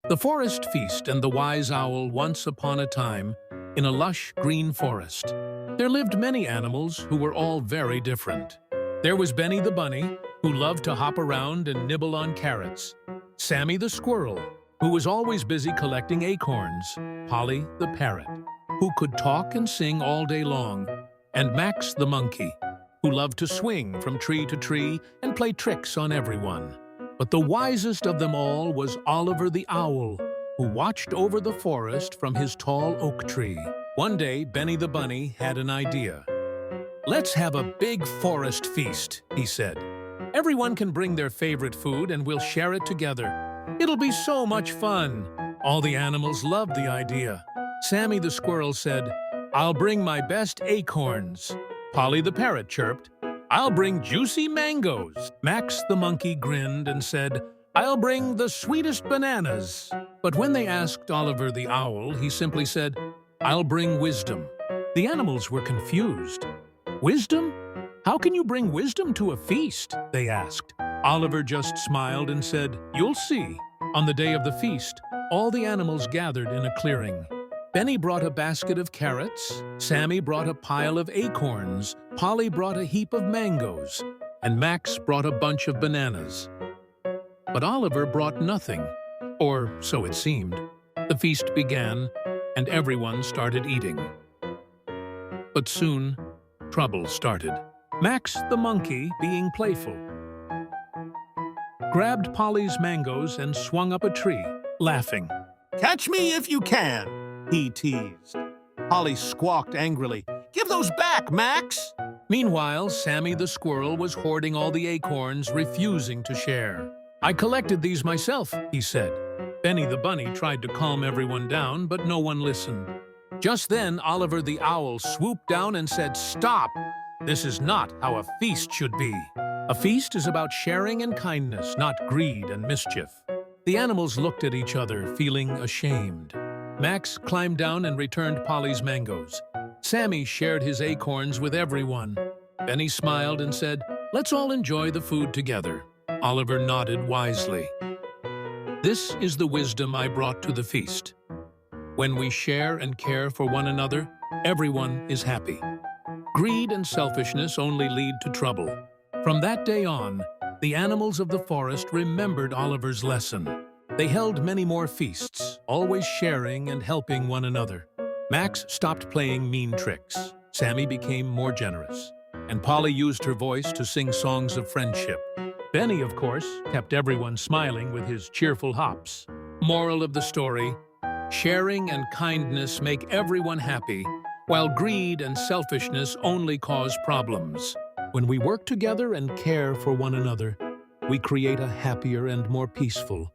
The Forest Feast and the Wise Owl. Once upon a time, in a lush green forest, there lived many animals who were all very different. There was Benny the bunny, who loved to hop around and nibble on carrots; Sammy the squirrel, who was always busy collecting acorns; Polly the parrot, who could talk and sing all day long; and Max the monkey, who loved to swing from tree to tree and play tricks on everyone. But the wisest of them all was Oliver the owl, who watched over the forest from his tall oak tree. One day, Benny the bunny had an idea. "Let's have a big forest feast," he said. "Everyone can bring their favorite food and we'll share it together. It'll be so much fun." All the animals loved the idea. Sammy the squirrel said, "I'll bring my best acorns." Polly the parrot chirped, "I'll bring juicy mangoes." Max the monkey grinned and said, "I'll bring the sweetest bananas." But when they asked Oliver the owl, he simply said, "I'll bring wisdom." The animals were confused. "Wisdom? How can you bring wisdom to a feast?" they asked. Oliver just smiled and said, "You'll see." On the day of the feast, all the animals gathered in a clearing. Benny brought a basket of carrots, Sammy brought a pile of acorns, Polly brought a heap of mangoes, and Max brought a bunch of bananas. But Oliver brought nothing, or so it seemed. The feast began, and everyone started eating. But soon, trouble started. Max the monkey, being playful, grabbed Polly's mangoes and swung up a tree, laughing. "Catch me if you can," he teased. Polly squawked angrily, "Give those back, Max!" Meanwhile, Sammy the squirrel was hoarding all the acorns, refusing to share. "I collected these myself," he said. Benny the bunny tried to calm everyone down, but no one listened. Just then, Oliver the owl swooped down and said, "Stop! This is not how a feast should be. A feast is about sharing and kindness, not greed and mischief." The animals looked at each other, feeling ashamed. Max climbed down and returned Polly's mangoes. Sammy shared his acorns with everyone. Benny smiled and said, "Let's all enjoy the food together." Oliver nodded wisely. "This is the wisdom I brought to the feast. When we share and care for one another, everyone is happy. Greed and selfishness only lead to trouble." From that day on, the animals of the forest remembered Oliver's lesson. They held many more feasts, always sharing and helping one another. Max stopped playing mean tricks. Sammy became more generous. And Polly used her voice to sing songs of friendship. Benny, of course, kept everyone smiling with his cheerful hops. Moral of the story: sharing and kindness make everyone happy, while greed and selfishness only cause problems. When we work together and care for one another, we create a happier and more peaceful